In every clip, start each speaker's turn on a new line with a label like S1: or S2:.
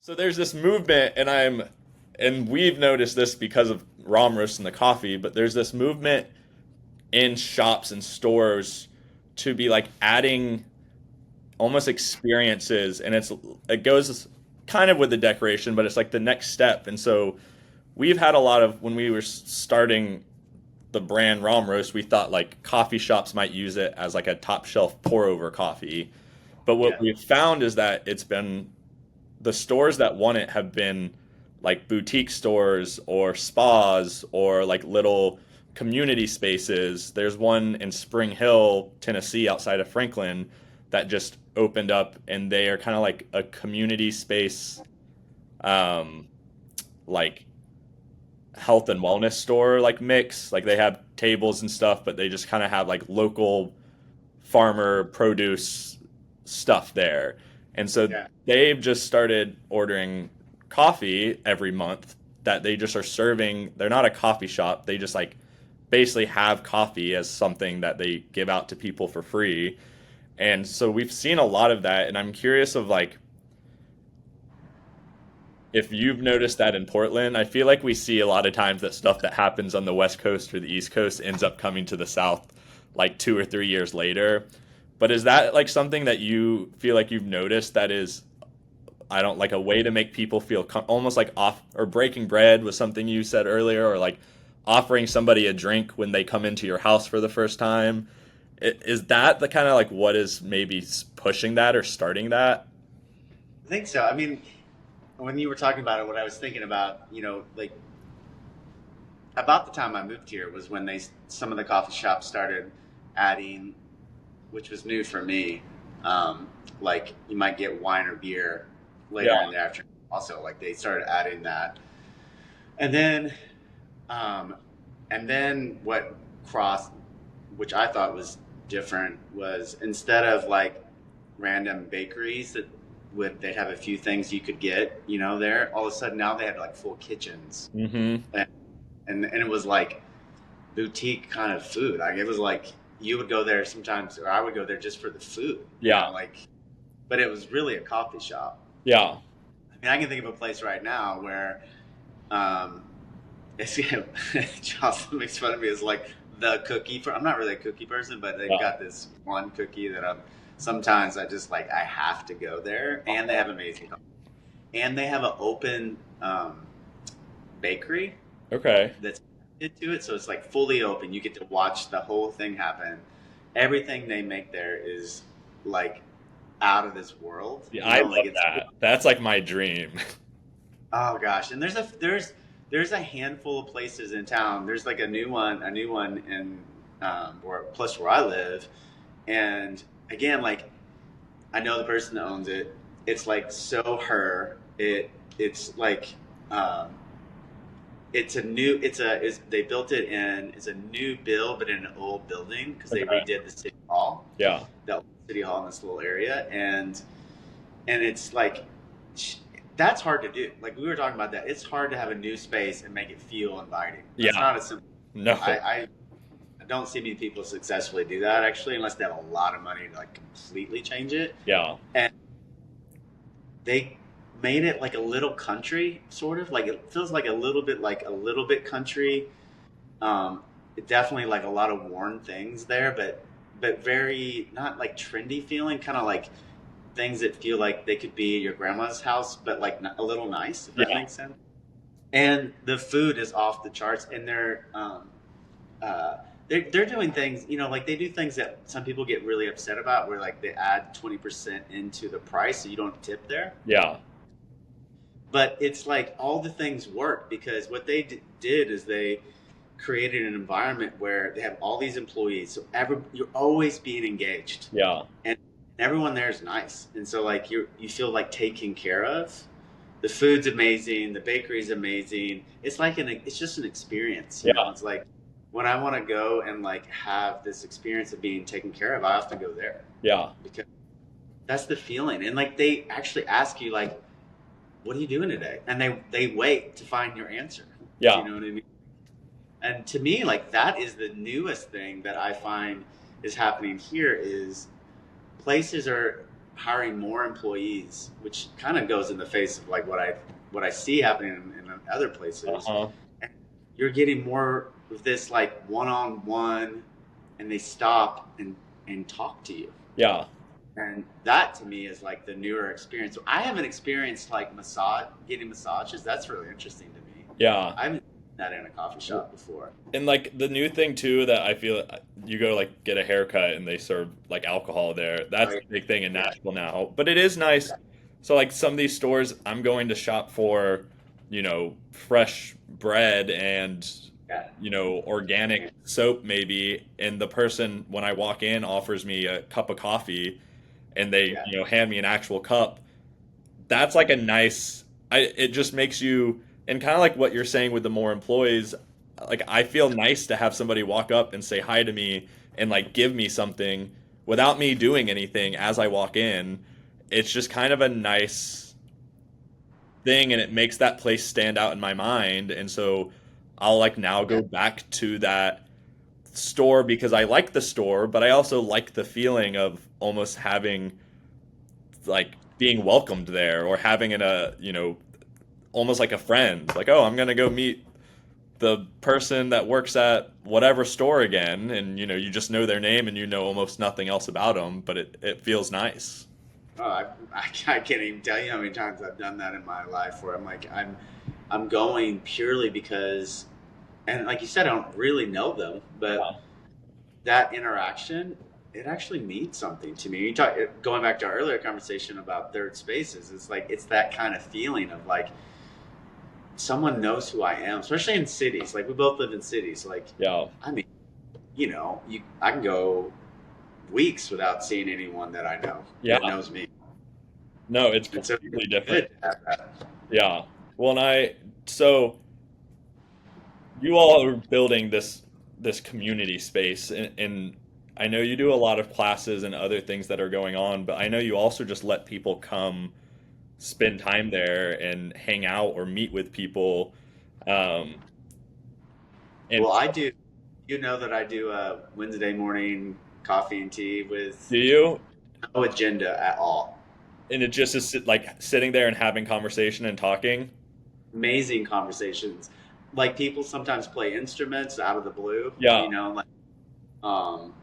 S1: So there's this movement, and we've noticed this because of Rahm roast and the coffee, but there's this movement in shops and stores to be like adding almost experiences, and it goes kind of with the decoration, but it's like the next step. And so we've had a lot of when we were starting the brand Rahm roast, we thought like coffee shops might use it as like a top shelf pour over coffee. But what
S2: Yeah.
S1: we've found is that it's been the stores that want it have been like boutique stores or spas or like little community spaces. There's one in Spring Hill, Tennessee, outside of Franklin, that just opened up, and they are kind of like a community space, um, like health and wellness store, like mix. Like they have tables and stuff, but they just kind of have like local farmer produce stuff there. And so
S2: Yeah.
S1: they've just started ordering coffee every month that they just are serving. They're not a coffee shop. They just like basically have coffee as something that they give out to people for free. And so we've seen a lot of that. And I'm curious of like if you've noticed that in Portland. I feel like we see a lot of times that stuff that happens on the West Coast or the East Coast ends up coming to the South like 2 or 3 years later. But is that like something that you feel like you've noticed that is, I don't like a way to make people feel almost like off or breaking bread was something you said earlier, or like offering somebody a drink when they come into your house for the first time? Is that the kind of like what is maybe pushing that or starting that?
S2: I think so. I mean, when you were talking about it, what I was thinking about, like about the time I moved here was when some of the coffee shops started adding, which was new for me. Like you might get wine or beer later
S1: Yeah.
S2: in the afternoon. Also, like they started adding that, and then, um, what crossed, which I thought was different, was instead of like random bakeries that they'd have a few things you could get, there. All of a sudden now they had like full kitchens,
S1: Mm-hmm.
S2: and and it was like boutique kind of food. Like it was like you would go there sometimes, or I would go there just for the food,
S1: Yeah.
S2: like. But it was really a coffee shop.
S1: Yeah.
S2: I mean, I can think of a place right now where um, it's Jocelyn makes fun of me as like the cookie. I'm not really a cookie person, but they've
S1: Yeah.
S2: got this one cookie that sometimes I just like I have to go there, and they have amazing coffee. And they have an open bakery
S1: Okay.
S2: that's connected to it, so it's like fully open. You get to watch the whole thing happen. Everything they make there is like out of this world.
S1: Yeah, I
S2: Like
S1: love
S2: it's
S1: that. That's like my dream.
S2: oh gosh, and there's a handful of places in town. There's like a new one in where I live, and again, like I know the person that owns it. It's like so her. It's like um, they built it in it's a new build but in an old building because they
S1: Okay.
S2: redid the city hall,
S1: Yeah.
S2: the old city hall in this little area, and it's like that's hard to do. Like we were talking about that, it's hard to have a new space and make it feel inviting. That's
S1: Yeah.
S2: not a simple.
S1: No.
S2: I don't see many people successfully do that actually, unless they have a lot of money to like completely change it.
S1: Yeah.
S2: And they made it like a little country, sort of like it feels like a little bit country. It definitely like a lot of worn things there, but very not like trendy feeling, kind of like things that feel like they could be your grandma's house, but like a little nice, if that
S1: Yeah.
S2: makes sense. And the food is off the charts, and uh, they're doing things, like they do things that some people get really upset about, where like they add 20% into the price, so you don't tip there.
S1: Yeah.
S2: But it's like all the things work because what they did is they created an environment where they have all these employees, so you're always being engaged,
S1: Yeah.
S2: and everyone there is nice, and so like you feel like taken care of. The food's amazing, the bakery's amazing. It's like it's just an experience,
S1: Yeah.
S2: It's like when I want to go and like have this experience of being taken care of, I often go there
S1: Yeah.
S2: because that's the feeling. And like they actually ask you like, "What are you doing today?" And they wait to find your answer. You
S1: Yeah.
S2: know what I mean? And to me, like that is the newest thing that I find is happening here is places are hiring more employees, which kind of goes in the face of like what I see happening in other places.
S1: Uh-huh.
S2: And you're getting more of this like one on one, and they stop and talk to you.
S1: Yeah.
S2: And that to me is like the newer experience. So I haven't experienced like getting massages. That's really interesting to me.
S1: Yeah.
S2: I haven't seen that in a coffee shop before.
S1: And like the new thing too that I feel you go like get a haircut and they serve like alcohol there. That's
S2: Oh,
S1: the big thing in
S2: yeah,
S1: Nashville now. But it is nice. So like some of these stores I'm going to shop for, fresh bread and
S2: yeah,
S1: organic soap maybe, and the person when I walk in offers me a cup of coffee and they,
S2: yeah,
S1: hand me an actual cup. That's like a nice it just makes you, and kind of like what you're saying with the more employees, like I feel nice to have somebody walk up and say hi to me and like give me something without me doing anything as I walk in. It's just kind of a nice thing, and it makes that place stand out in my mind, and so I'll like now
S2: yeah.
S1: go back to that store because I like the store, but I also like the feeling of almost having like being welcomed there, or having almost like a friend. Like, oh, I'm gonna go meet the person that works at whatever store again, and you just know their name and you know almost nothing else about them, but it feels nice.
S2: Oh, I can't even tell you how many times I've done that in my life where I'm like, I'm going purely because, and like you said, I don't really know them, but
S1: Yeah.
S2: that interaction, it actually means something to me. You talk going back to our earlier conversation about third spaces. It's like it's that kind of feeling of like someone knows who I am, especially in cities. Like we both live in cities. Like
S1: Yeah.
S2: I mean, I can go weeks without seeing anyone that I know
S1: Yeah.
S2: that knows me.
S1: No, it's
S2: And so
S1: completely
S2: it's
S1: different.
S2: good to have that.
S1: Yeah. Well, so you all are building this community space, and I know you do a lot of classes and other things that are going on, but I know you also just let people come spend time there and hang out or meet with people. Um, and
S2: Well, I do. You know that I do a Wednesday morning coffee and tea with
S1: do you?
S2: no agenda at all.
S1: And it just is like sitting there and having conversation and talking.
S2: Amazing conversations. Like people sometimes play instruments out of the blue,
S1: Yeah.
S2: like um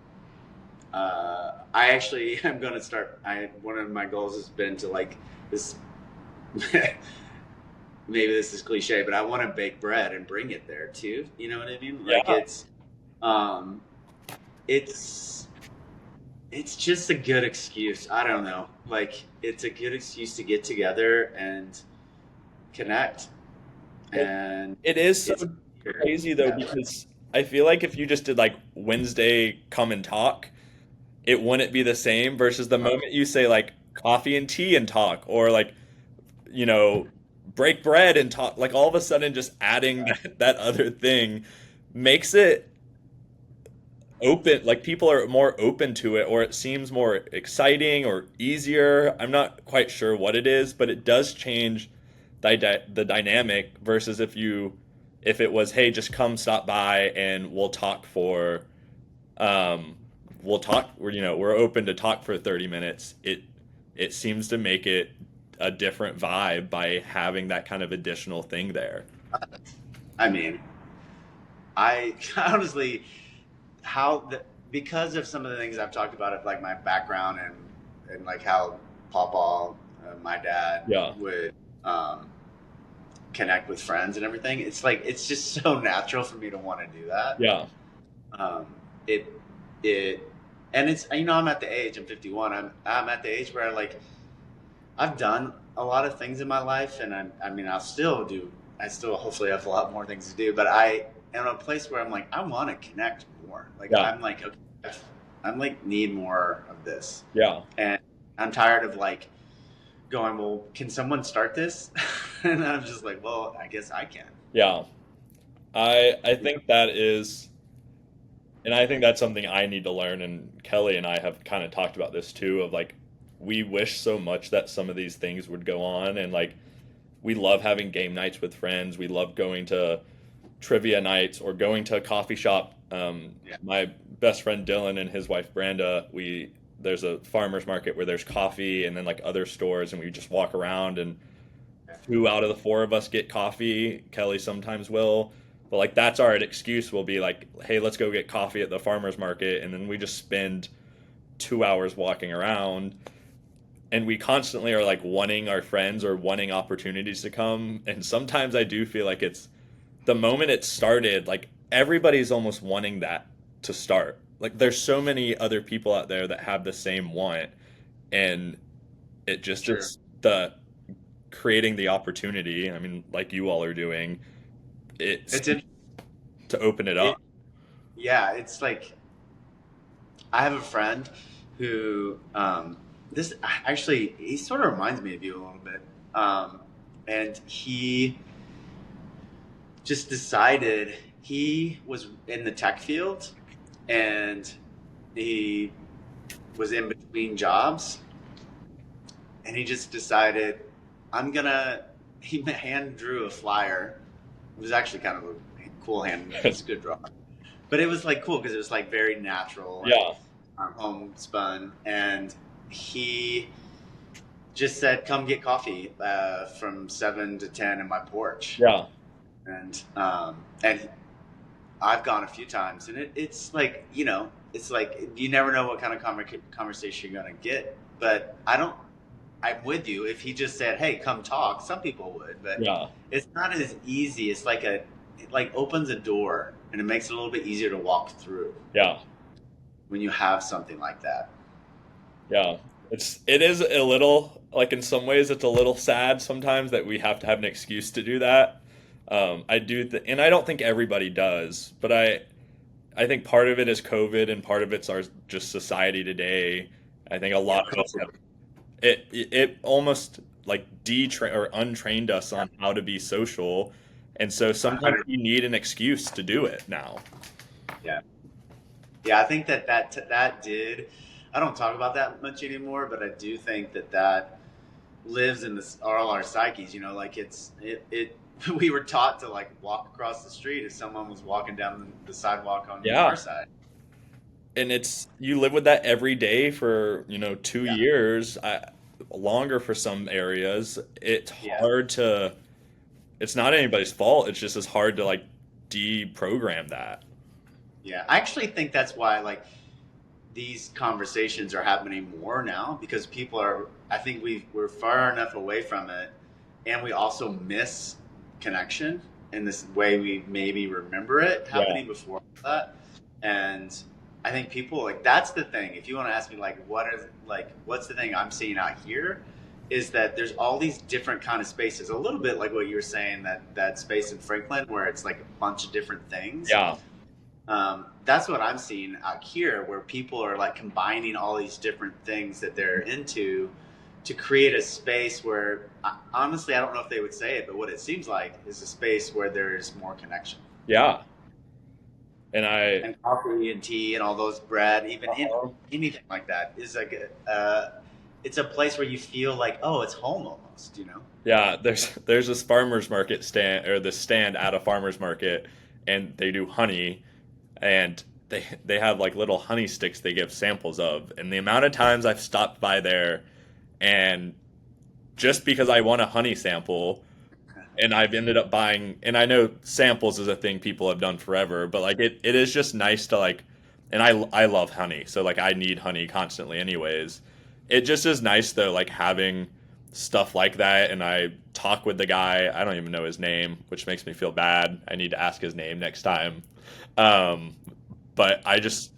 S2: I actually am going to start I one of my goals has been to like this maybe this is cliche, but I want to bake bread and bring it there too. You know what I mean? Like
S1: Yeah.
S2: um it's it's just a good excuse. I don't know. Like it's a good excuse to get together and connect.
S1: It,
S2: And
S1: it is so
S2: it's
S1: crazy though,
S2: that way.
S1: because I feel like if you just did like Wednesday come and talk, it wouldn't be the same versus the moment you say like coffee and tea and talk, or like, you know, break bread and talk, like all of a sudden just adding that other thing makes it open, like people are more open to it, or it seems more exciting or easier. I'm not quite sure what it is, but it does change the dynamic versus if it was, hey, just come stop by and um we'll talk, we're open to talk for 30 minutes. It seems to make it a different vibe by having that kind of additional thing there.
S2: I mean, I honestly, how the, because of some of the things I've talked about, of like my background and like how Papa, my dad,
S1: Yeah.
S2: would um, connect with friends and everything. It's like it's just so natural for me to want to do that.
S1: Yeah.
S2: Um, it it and it's I'm at the age, I'm 51. I'm at the age where I've done a lot of things in my life, and I mean, I'll still do. I still hopefully have a lot more things to do, but I am in a place where I'm like, I want to connect more. Like
S1: Yeah.
S2: I'm like, okay, I'm like need more of this,
S1: Yeah.
S2: and I'm tired of like going. Well, can someone start this? And I'm just like, well, I guess I can.
S1: Yeah. I
S2: You know?
S1: think that is, and I think that's something I need to learn. And Kelly and I have kind of talked about this too, of like, we wish so much that some of these things would go on. And like, we love having game nights with friends. We love going to trivia nights or going to a coffee shop.
S2: Yeah,
S1: My best friend Dylan and his wife Branda, there's a farmer's market where there's coffee and then like other stores, and we just walk around, and two out of the four of us get coffee. Kelly sometimes will. But like that's our excuse will be like, hey, let's go get coffee at the farmer's market, and then we just spend 2 hours walking around, and we constantly are like wanting our friends or wanting opportunities to come. And sometimes I do feel like it's the moment it started, like everybody's almost wanting that to start. Like there's so many other people out there that have the same want, and it just
S2: Sure.
S1: is the creating the opportunity. I mean, like you all are doing, it's
S2: It's in
S1: to open it up.
S2: it. Yeah, it's like I have a friend who this actually he sort of reminds me of you a little bit, and he just decided he was in the tech field and he was in between jobs and he just decided I'm gonna he hand drew a flyer. It was actually kind of a cool hand. It's a good draw, but it was like cool because it was like very natural and
S1: Yeah,
S2: homespun. And he just said, "Come get coffee from 7 to 10 in my porch."
S1: yeah,
S2: And I've gone a few times, and it's like it's like you never know what kind of conversation you're gonna get. But I don't. I'm with you. If he just said, "Hey, come talk," some people would, but
S1: yeah,
S2: it's not as easy. It's like it like opens a door and it makes it a little bit easier to walk through
S1: yeah,
S2: when you have something like that.
S1: yeah. It is a little like in some ways it's a little sad sometimes that we have to have an excuse to do that. And I don't think everybody does, but I think part of it is COVID and part of it's our just society today. I think a
S2: Yeah,
S1: lot of us have it almost like detrain or untrained us on how to be social, and so sometimes
S2: 100.
S1: you need an excuse to do it now.
S2: Yeah, yeah. I think that did. I don't talk about that much anymore, but I do think that lives in this all our psyches. Like it. We were taught to like walk across the street if someone was walking down the sidewalk on
S1: Yeah.
S2: our side.
S1: And it's you live with that every day for 2
S2: Yeah,
S1: years, longer for some areas. It's
S2: yeah,
S1: hard to it's not anybody's fault, it's just as hard to like deprogram that.
S2: yeah. I actually think that's why like these conversations are happening more now because people are. I think we're far enough away from it, and we also miss connection in this way we maybe remember it
S1: Yeah,
S2: happening before that. And I think people like that's the thing. If you want to ask me what's the thing I'm seeing out here is that there's all these different kind of spaces. A little bit like what you were saying that space in Franklin where it's like a bunch of different things.
S1: yeah,
S2: That's what I'm seeing out here, where people are like combining all these different things that they're into to create a space where, honestly, I don't know if they would say it, but what it seems like is a space where there's more connection.
S1: yeah. And I
S2: And coffee and tea and all those bread, even
S1: uh
S2: anything like that, is like it's a place where you feel like, oh, it's home almost.
S1: yeah, there's this farmers market stand or this stand at a farmers market, and they do honey, and they have like little honey sticks they give samples of, and the amount of times I've stopped by there, and just because I want a honey sample, and I've ended up buying, and I know samples is a thing people have done forever, but like it is just nice to like, and I love honey, so like I need honey constantly anyways. It just is nice though, like having stuff like that, and I talk with the guy, I don't even know his name, which makes me feel bad. I need to ask his name next time. Um, but I just,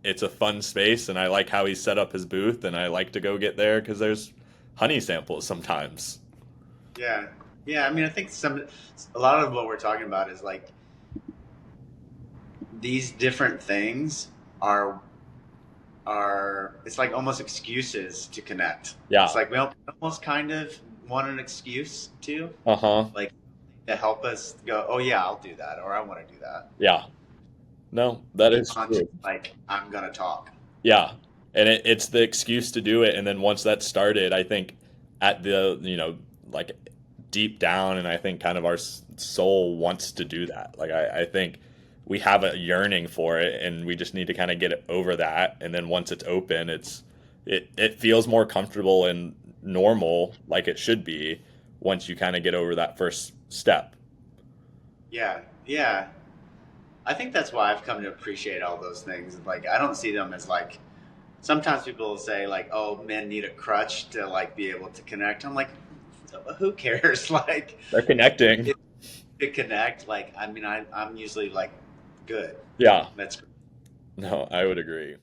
S1: it's a fun space, and I like how he set up his booth, and I like to go get there because there's honey samples sometimes.
S2: Yeah, yeah. I mean, I think a lot of what we're talking about is like these different things are it's like almost excuses to connect.
S1: Yeah.
S2: It's like we almost kind of want an excuse to
S1: Uh-huh.
S2: like to help us go, oh yeah, I'll do that, or I want to do that
S1: Yeah. No, that is
S2: beyond just
S1: true.
S2: like I'm gonna talk.
S1: Yeah. And it's the excuse to do it. And then once that started, I think at the, like deep down, and I think kind of our soul wants to do that. Like, I think we have a yearning for it, and we just need to kind of get it over that. And then once it's open, it feels more comfortable and normal, like it should be, once you kind of get over that first step.
S2: Yeah, yeah. I think that's why I've come to appreciate all those things. Like, I don't see them as like, sometimes people will say like, oh, men need a crutch to like be able to connect. I'm like, who cares? Like,
S1: They're connecting.
S2: it, to connect, like, I mean, I'm usually like, good.
S1: Yeah,
S2: That's
S1: no, I would agree.